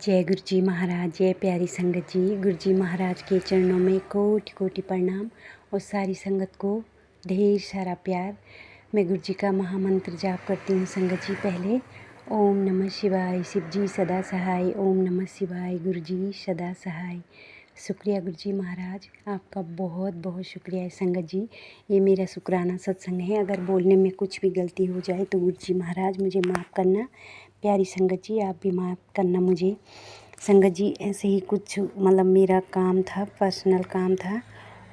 जय गुरु जी महाराज, जय प्यारी संगत जी। गुरु जी महाराज के चरणों में कोटि कोटि प्रणाम और सारी संगत को ढेर सारा प्यार। मैं गुरु जी का महामंत्र जाप करती हूँ संगत जी। पहले ओम नमः शिवाय, शिव जी सदा सहाय। ओम नमः शिवाय, गुरु जी सदा सहाय। शुक्रिया गुरु जी महाराज, आपका बहुत बहुत शुक्रिया है संगत जी। ये मेरा शुक्राना सत्संग है। अगर बोलने में कुछ भी गलती हो जाए तो गुरु जी महाराज मुझे माफ़ करना। प्यारी संगत जी आप भी माफ़ करना मुझे। संगत जी ऐसे ही कुछ मेरा काम था, पर्सनल काम था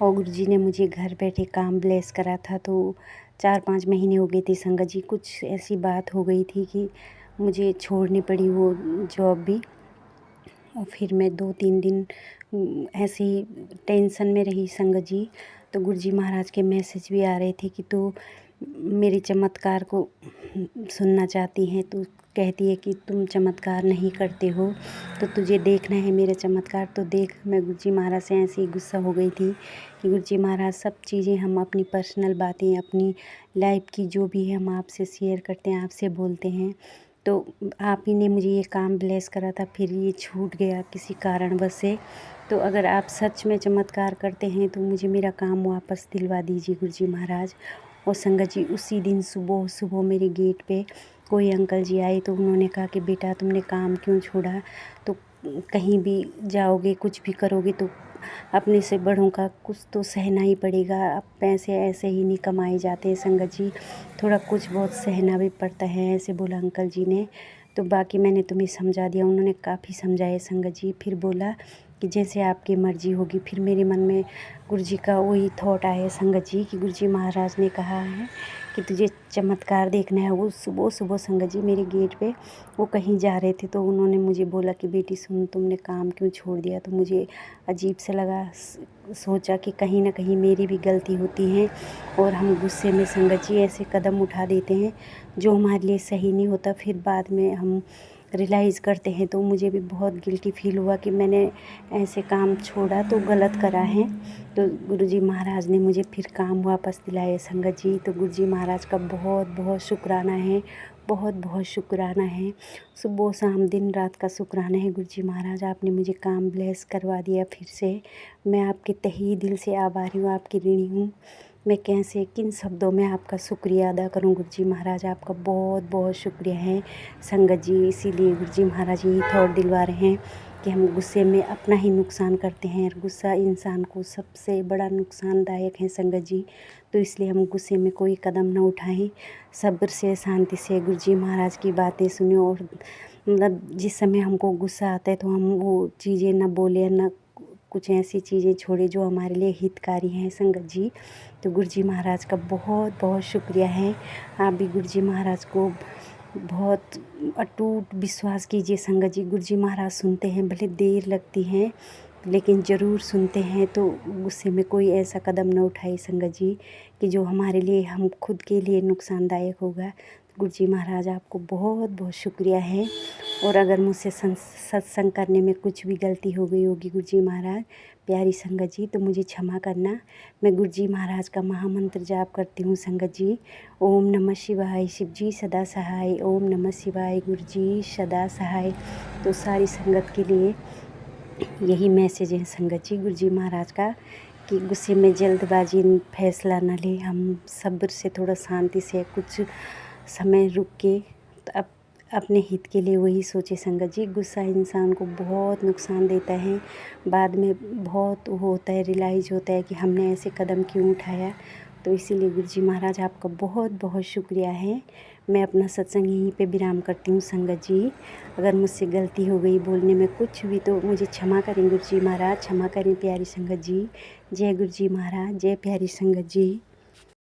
और गुरु जी ने मुझे घर बैठे काम ब्लेस करा था। तो 4-5 महीने हो गए थे संगत जी। कुछ ऐसी बात हो गई थी कि मुझे छोड़नी पड़ी वो जॉब भी। और फिर मैं 2-3 दिन ऐसे ही टेंशन में रही संगत जी। तो गुरु जी महाराज के मैसेज भी आ रहे थे कि तू मेरे चमत्कार को सुनना चाहती हैं। तू कहती है कि तुम चमत्कार नहीं करते हो, तो तुझे देखना है मेरा चमत्कार तो देख। मैं गुरु जी महाराज से ऐसे ही गुस्सा हो गई थी कि गुरु जी महाराज सब चीज़ें हम अपनी पर्सनल बातें, अपनी लाइफ की जो भी है हम आपसे शेयर करते हैं, आपसे बोलते हैं। तो आप ही ने मुझे ये काम ब्लेस करा था, फिर ये छूट गया किसी कारणवश से। तो अगर आप सच में चमत्कार करते हैं तो मुझे मेरा काम वापस दिलवा दीजिए गुरु जी महाराज। और संगत जी उसी दिन सुबह सुबह मेरे गेट पे कोई अंकल जी आए तो उन्होंने कहा कि बेटा तुमने काम क्यों छोड़ा, तो कहीं भी जाओगे कुछ भी करोगे तो अपने से बड़ों का कुछ तो सहना ही पड़ेगा। अब पैसे ऐसे ही नहीं कमाए जाते हैं संगत जी, थोड़ा कुछ बहुत सहना भी पड़ता है, ऐसे बोला अंकल जी ने। तो बाकी मैंने तुम्हें समझा दिया, उन्होंने काफ़ी समझाया संगत जी। फिर बोला कि जैसे आपकी मर्ज़ी होगी। फिर मेरे मन में गुरु जी का वही थॉट आया संगत जी कि गुरु जी महाराज ने कहा है कि तुझे चमत्कार देखना है। वो सुबह सुबह संगत जी मेरे गेट पे वो कहीं जा रहे थे तो उन्होंने मुझे बोला कि बेटी सुन, तुमने काम क्यों छोड़ दिया। तो मुझे अजीब सा लगा, सोचा कि कहीं ना कहीं मेरी भी गलती होती है और हम गुस्से में संगत जी ऐसे कदम उठा देते हैं जो हमारे लिए सही नहीं होता। फिर बाद में हम रियलाइज़ करते हैं। तो मुझे भी बहुत गिल्टी फील हुआ कि मैंने ऐसे काम छोड़ा तो गलत करा है। तो गुरु जी महाराज ने मुझे फिर काम वापस दिलाया संगत जी। तो गुरु जी महाराज का बहुत बहुत शुक्राना है, बहुत बहुत शुक्राना है। सुबह शाम दिन रात का शुक्राना है गुरु जी महाराज, आपने मुझे काम ब्लेस करवा दिया फिर से। मैं आपके तहे दिल से आभारी हूँ, आपकी ऋणी हूँ। मैं कैसे किन शब्दों में आपका शुक्रिया अदा करूं गुरु जी महाराज, आपका बहुत बहुत शुक्रिया है संगत जी। इसीलिए गुरु जी महाराज यही थॉट दिलवा रहे हैं कि हम गुस्से में अपना ही नुकसान करते हैं और गुस्सा इंसान को सबसे बड़ा नुकसानदायक है संगत जी। तो इसलिए हम गुस्से में कोई कदम न उठाएं, सब्र से शांति से गुरु जी महाराज की बातें सुने। और जिस समय हमको गुस्सा आता है तो हम वो चीज़ें न बोले, न कुछ ऐसी चीज़ें छोड़े जो हमारे लिए हितकारी हैं संगत जी। तो गुरु जी महाराज का बहुत बहुत शुक्रिया है। आप भी गुरु जी महाराज को बहुत अटूट विश्वास कीजिए संगत जी। गुरु जी महाराज सुनते हैं, भले देर लगती है लेकिन ज़रूर सुनते हैं। तो गुस्से में कोई ऐसा कदम न उठाए संगत जी कि जो हमारे लिए, हम खुद के लिए नुकसानदायक होगा। गुरु जी महाराज आपको बहुत बहुत शुक्रिया है। और अगर मुझसे सत्संग करने में कुछ भी गलती हो गई होगी गुरु जी महाराज, प्यारी संगत जी, तो मुझे क्षमा करना। मैं गुरु जी महाराज का महामंत्र जाप करती हूँ संगत जी। ओम नमः शिवाय, शिव जी सदा सहाय। ओम नमः शिवाय, गुरु जी सदा सहाय। तो सारी संगत के लिए यही मैसेज है संगत जी गुरु जी महाराज का कि गुस्से में जल्दबाजी फैसला न ले, हम सब्र से थोड़ा शांति से कुछ समय रुक के तो अपने हित के लिए वही सोचे संगत जी। गुस्सा इंसान को बहुत नुकसान देता है, बाद में बहुत वो होता है, रियलाइज़ होता है कि हमने ऐसे कदम क्यों उठाया। तो इसीलिए गुरु जी महाराज आपका बहुत बहुत शुक्रिया है। मैं अपना सत्संग यहीं पे विराम करती हूँ संगत जी। अगर मुझसे गलती हो गई बोलने में कुछ भी तो मुझे क्षमा करें गुरु जी महाराज, क्षमा करें प्यारी संगत जी। जय गुरु जी महाराज, जय प्यारी संगत जी।